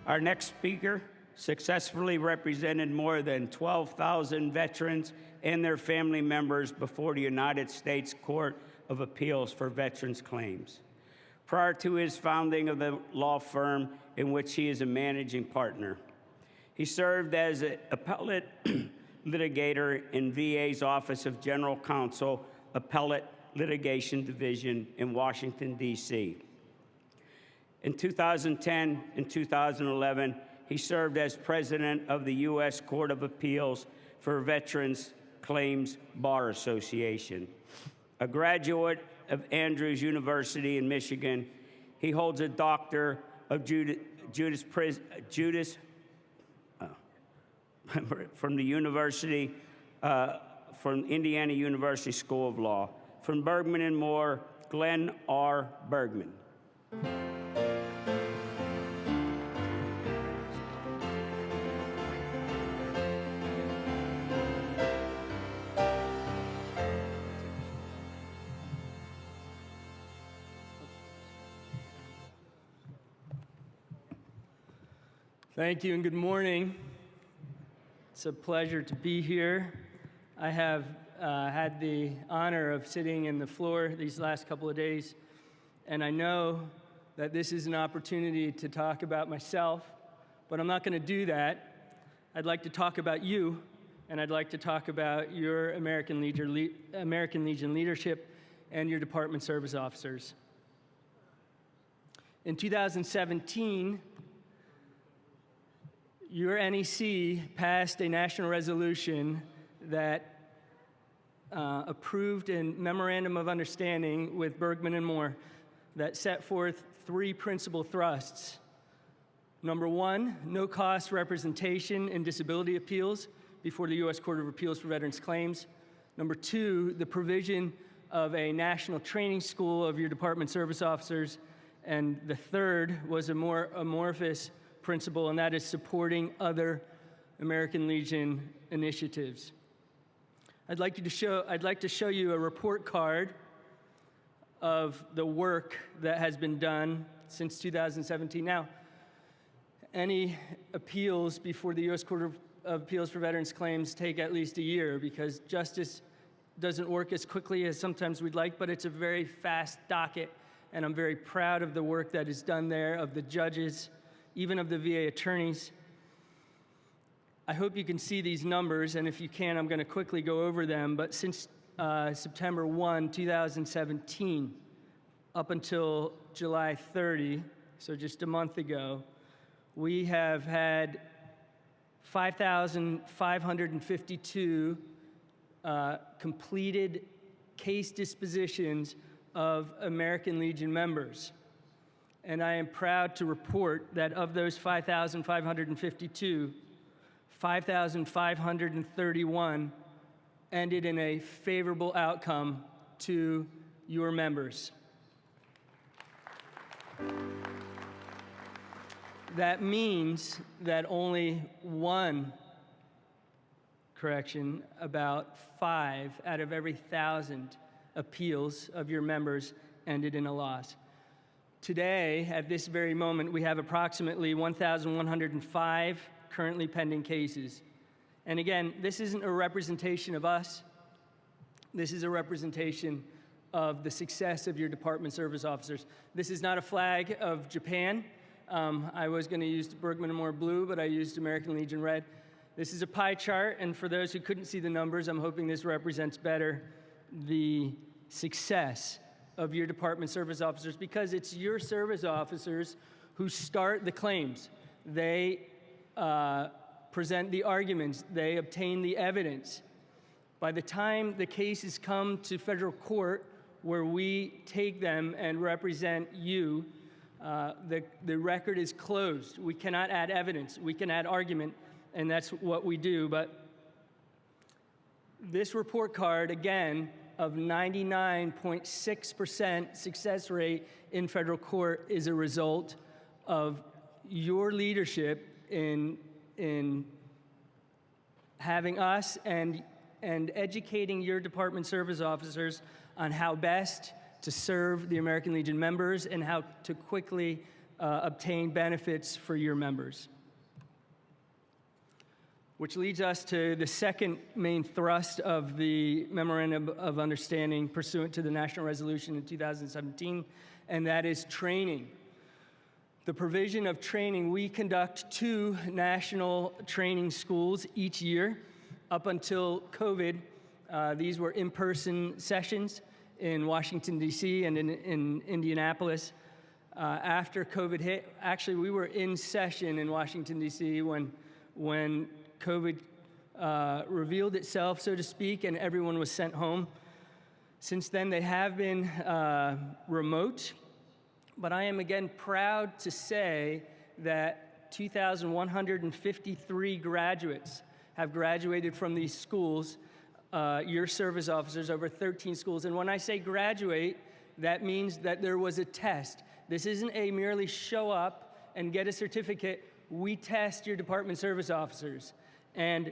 Our next speaker successfully represented more than 12,000 veterans and their family members before the United States Court of Appeals for Veterans Claims. Prior to his founding of the law firm in which he is a managing partner, he served as an appellate litigator in VA's Office of General Counsel, Appellate Litigation Division in Washington, D.C. In 2010 and 2011, he served as president of the U.S. Court of Appeals for Veterans Claims Bar Association. A graduate of Andrews University in Michigan, he holds a doctor of from the University, from Indiana University School of Law. From Bergmann and Moore, Glenn R. Bergmann. Thank you and good morning. It's a pleasure to be here. I have had the honor of sitting in the floor these last couple of days, and I know that this is an opportunity to talk about myself, but I'm not going to do that. I'd like to talk about you, and I'd like to talk about your American Legion leadership and your department service officers. In 2017, your NEC passed a national resolution that approved a memorandum of understanding with Bergmann and Moore that set forth 3 principal thrusts. Number 1, no-cost representation in disability appeals before the U.S. Court of Appeals for Veterans Claims. Number 2, the provision of a national training school of your department service officers. And the third was a more amorphous principle, and that is supporting other American Legion initiatives. I'd like to show you a report card of the work that has been done since 2017. Now, any appeals before the U.S. Court of Appeals for Veterans Claims take at least a year because justice doesn't work as quickly as sometimes we'd like, but it's a very fast docket, and I'm very proud of the work that is done there, of the judges, even of the VA attorneys. I hope you can see these numbers, and if you can, I'm going to quickly go over them. But since September 1, 2017, up until July 30, so just a month ago, we have had 5,552 completed case dispositions of American Legion members. And I am proud to report that of those 5,552, 5,531 ended in a favorable outcome to your members. That means that only about 5 out of every 1,000 appeals of your members ended in a loss. Today, at this very moment, we have approximately 1,105 currently pending cases. And again, this isn't a representation of us. This is a representation of the success of your department service officers. This is not a flag of Japan. I was going to use Bergmann and Moore blue, but I used American Legion red. This is a pie chart, and for those who couldn't see the numbers, I'm hoping this represents better the success of your department service officers, because it's your service officers who start the claims. They present the arguments. They obtain the evidence. By the time the cases come to federal court, where we take them and represent you, the record is closed. We cannot add evidence. We can add argument, and that's what we do. But this report card, again, of 99.6% success rate in federal court is a result of your leadership in having us and educating your department service officers on how best to serve the American Legion members and how to quickly obtain benefits for your members. Which leads us to the second main thrust of the Memorandum of Understanding pursuant to the National Resolution in 2017, and that is training. The provision of training, we conduct 2 national training schools each year. Up until COVID, these were in-person sessions in Washington, D.C. and in Indianapolis. After COVID hit, actually we were in session in Washington, D.C. when COVID revealed itself, so to speak, and everyone was sent home. Since then, they have been remote, but I am again proud to say that 2,153 graduates have graduated from these schools, your service officers, over 13 schools. And when I say graduate, that means that there was a test. This isn't a merely show up and get a certificate. We test your department service officers, and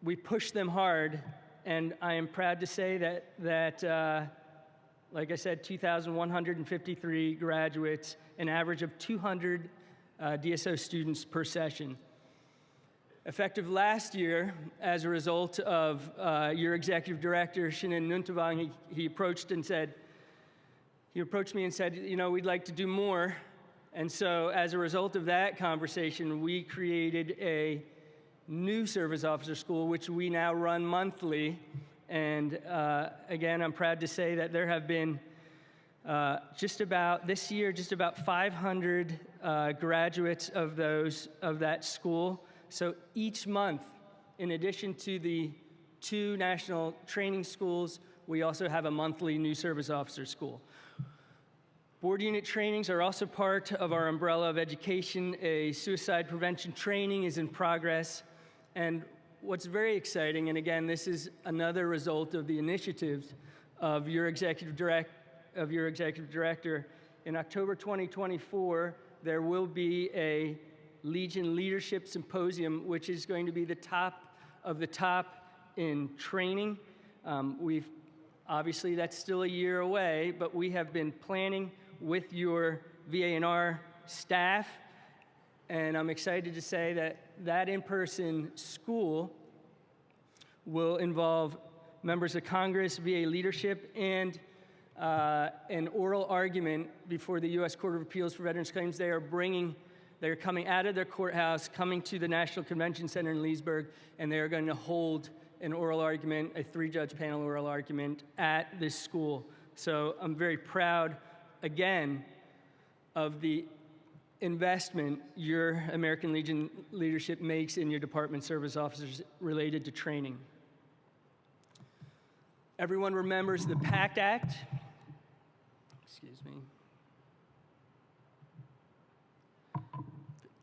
we push them hard. And I am proud to say that like I said, 2,153 graduates, an average of 200 DSO students per session. Effective last year, as a result of your executive director, Shinin Nuntavang, he approached me and said, you know, we'd like to do more. And so as a result of that conversation, we created a new service officer school, which we now run monthly. And again, I'm proud to say that there have been this year, just about 500 graduates of that school. So each month, in addition to the 2 national training schools, we also have a monthly new service officer school. Board unit trainings are also part of our umbrella of education. A suicide prevention training is in progress. And what's very exciting, and again, this is another result of the initiatives of your executive director, in October 2024, there will be a Legion Leadership Symposium, which is going to be the top of the top in training. Obviously, that's still a year away, but we have been planning with your VA&R staff, and I'm excited to say that in-person school will involve members of Congress, VA leadership, and an oral argument before the U.S. Court of Appeals for Veterans Claims. They're coming out of their courthouse, coming to the National Convention Center in Leesburg, and they are going to hold an oral argument, a 3-judge panel oral argument at this school. So I'm very proud, again, of the investment your American Legion leadership makes in your department service officers related to training. Everyone remembers the PACT Act. Excuse me.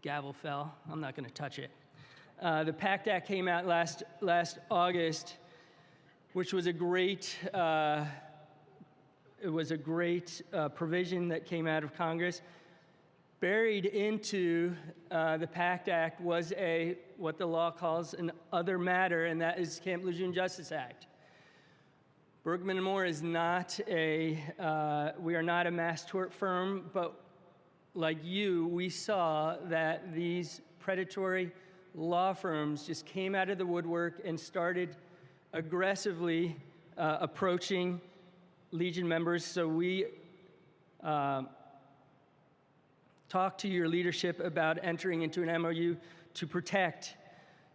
Gavel fell. I'm not going to touch it. The PACT Act came out last August, which was a great provision that came out of Congress. Buried into the PACT Act was what the law calls an other matter, and that is Camp Lejeune Justice Act. Bergmann and Moore is not we are not a mass tort firm, but like you, we saw that these predatory law firms just came out of the woodwork and started aggressively approaching Legion members. So we talked to your leadership about entering into an MOU to protect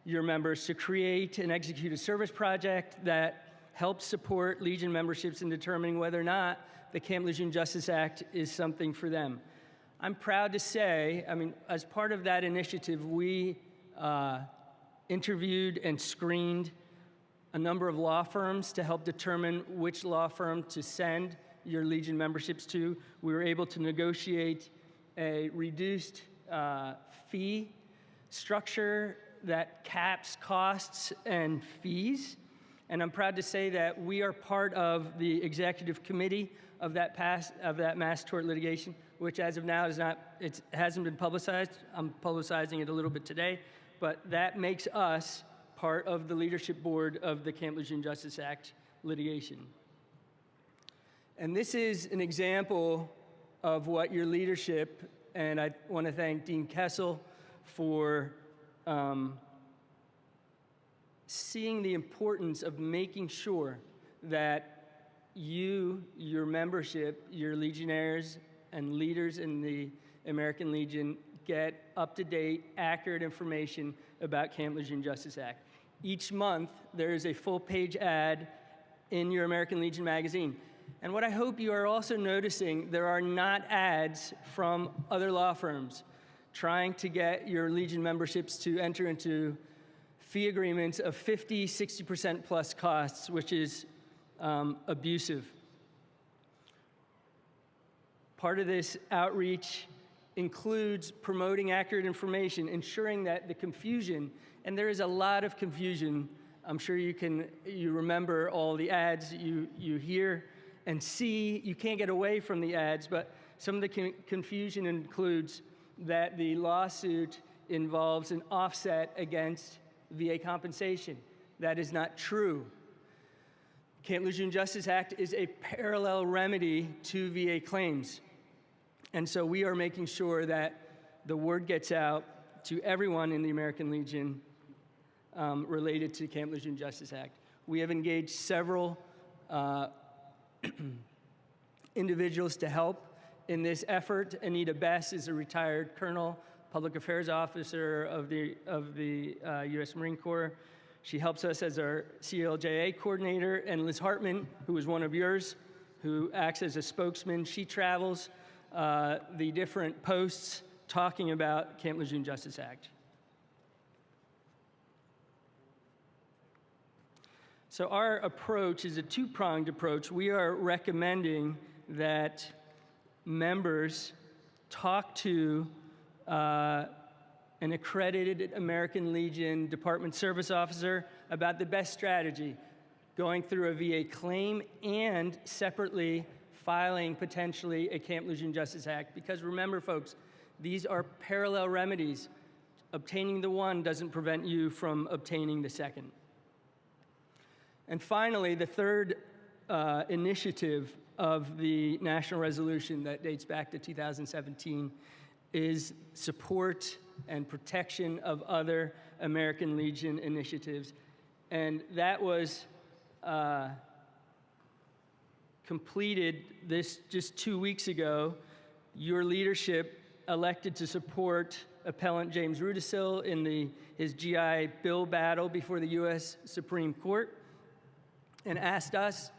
your members, to create and execute a service project that helps support Legion memberships in determining whether or not the Camp Lejeune Justice Act is something for them. I'm proud to say, as part of that initiative, we interviewed and screened a number of law firms to help determine which law firm to send your Legion memberships to. We were able to negotiate a reduced fee structure that caps costs and fees. And I'm proud to say that we are part of the executive committee of that mass tort litigation, which as of now hasn't been publicized. I'm publicizing it a little bit today, but that makes us part of the leadership board of the Camp Lejeune Justice Act litigation. And this is an example of what your leadership And I want to thank Dean Kessel for seeing the importance of making sure that you, your membership, your legionnaires and leaders in the American Legion get up-to-date, accurate information about Camp Lejeune Justice Act. Each month, there is a full-page ad in your American Legion magazine. And what I hope you are also noticing, there are not ads from other law firms trying to get your Legion memberships to enter into fee agreements of 50, 60% plus costs, which is abusive. Part of this outreach includes promoting accurate information, ensuring that the confusion, and there is a lot of confusion. I'm sure you remember all the ads you hear and see. You can't get away from the ads, but some of the confusion includes that the lawsuit involves an offset against VA compensation. That is not true. Camp Lejeune Justice Act is a parallel remedy to VA claims. And so we are making sure that the word gets out to everyone in the American Legion related to Camp Lejeune Justice Act. We have engaged several individuals to help in this effort. Anita Bess is a retired colonel, public affairs officer of the U.S. Marine Corps. She helps us as our CLJA coordinator, and Liz Hartman, who is one of yours, who acts as a spokesman. She travels the different posts talking about Camp Lejeune Justice Act. So our approach is a two-pronged approach. We are recommending that members talk to an accredited American Legion Department Service Officer about the best strategy, going through a VA claim and separately filing potentially a Camp Lejeune Justice Act. Because remember, folks, these are parallel remedies. Obtaining the one doesn't prevent you from obtaining the second. And finally, the third initiative of the national resolution that dates back to 2017 is support and protection of other American Legion initiatives. And that was completed this just 2 weeks ago. Your leadership elected to support Appellant James Rudisill in his GI Bill battle before the U.S. Supreme Court, and asked us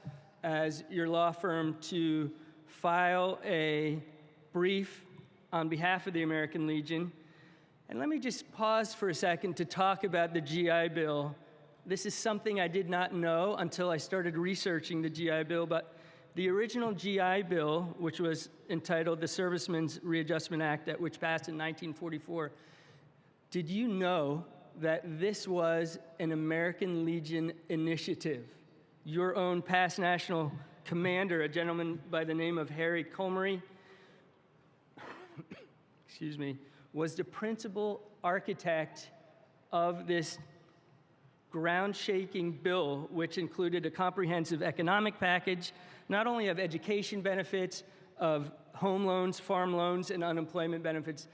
as your law firm to file a brief on behalf of the American Legion. And let me just pause for a second to talk about the GI Bill. This is something I did not know until I started researching the GI Bill, but the original GI Bill, which was entitled the Servicemen's Readjustment Act, which passed in 1944, did you know that this was an American Legion initiative? Your own past national commander, a gentleman by the name of Harry Comery, excuse me, was the principal architect of this ground-shaking bill, which included a comprehensive economic package, not only of education benefits, of home loans, farm loans, and unemployment benefits.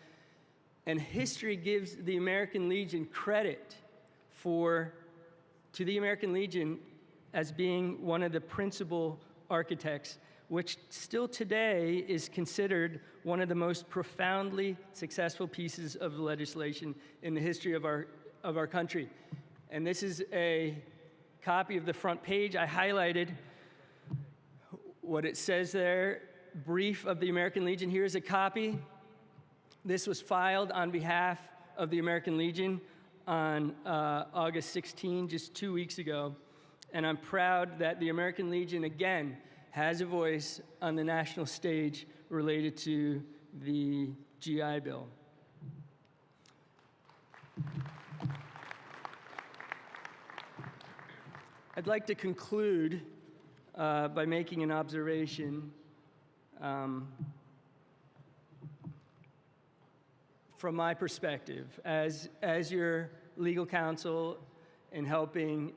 And history gives the American Legion credit to the American Legion as being one of the principal architects, which still today is considered one of the most profoundly successful pieces of legislation in the history of our country. And this is a copy of the front page. I highlighted what it says there, brief of the American Legion. Here's a copy. This was filed on behalf of the American Legion on August 16, just 2 weeks ago. And I'm proud that the American Legion, again, has a voice on the national stage related to the GI Bill. I'd like to conclude by making an observation from my perspective as your legal counsel in helping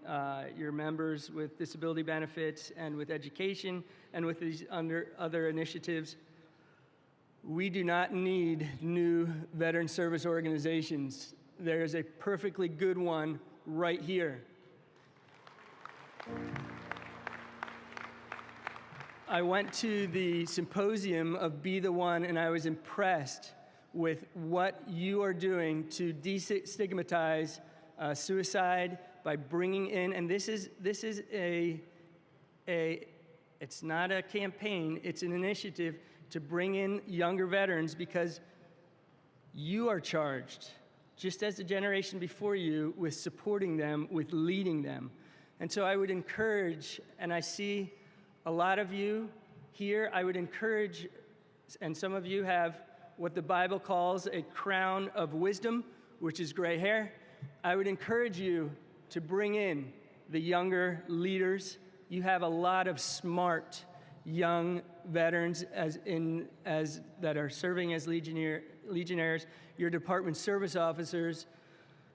your members with disability benefits and with education and with these other initiatives. We do not need new veteran service organizations. There's a perfectly good one right here. I went to the symposium of Be the One, and I was impressed with what you are doing to destigmatize suicide by bringing in, and this is it's not a campaign, it's an initiative to bring in younger veterans, because you are charged, just as the generation before you, with supporting them, with leading them. And so I would encourage, and I see a lot of you here, I would encourage, and some of you have what the Bible calls a crown of wisdom, which is gray hair. I would encourage you to bring in the younger leaders. You have a lot of smart young veterans that are serving as legionnaires. Your department service officers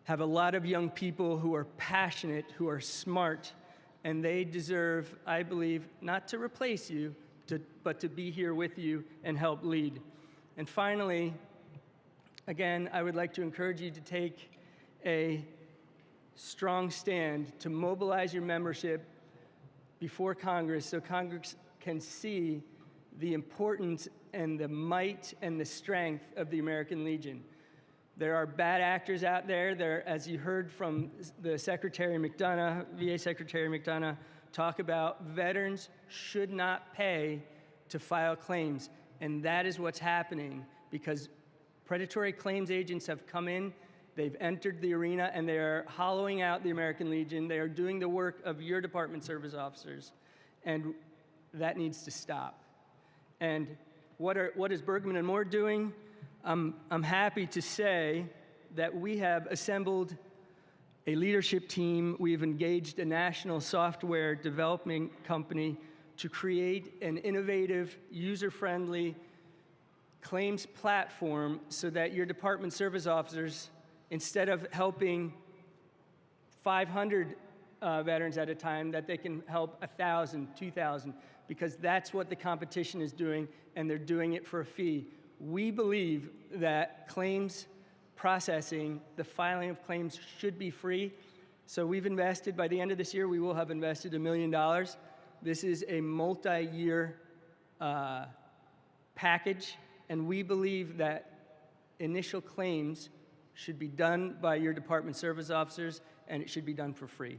have a lot of young people who are passionate, who are smart, and they deserve, I believe, not to replace you, but to be here with you and help lead. And finally, again, I would like to encourage you to take a strong stand to mobilize your membership before Congress, so Congress can see the importance and the might and the strength of the American Legion. There are bad actors out there. As you heard from the Secretary McDonough, VA Secretary McDonough, talk about veterans should not pay to file claims. And that is what's happening, because predatory claims agents have come in, they've entered the arena, and they are hollowing out the American Legion. They are doing the work of your department service officers, and that needs to stop. And what is Bergmann and Moore doing? I'm happy to say that we have assembled a leadership team. We've engaged a national software development company to create an innovative, user-friendly claims platform so that your department service officers, instead of helping 500 veterans at a time, that they can help 1,000, 2,000, because that's what the competition is doing, and they're doing it for a fee. We believe that claims processing, the filing of claims, should be free. So we've invested, by the end of this year, we will have invested $1 million. This is a multi-year package, and we believe that initial claims should be done by your department service officers, and it should be done for free.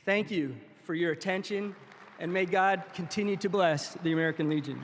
Thank you for your attention, and may God continue to bless the American Legion.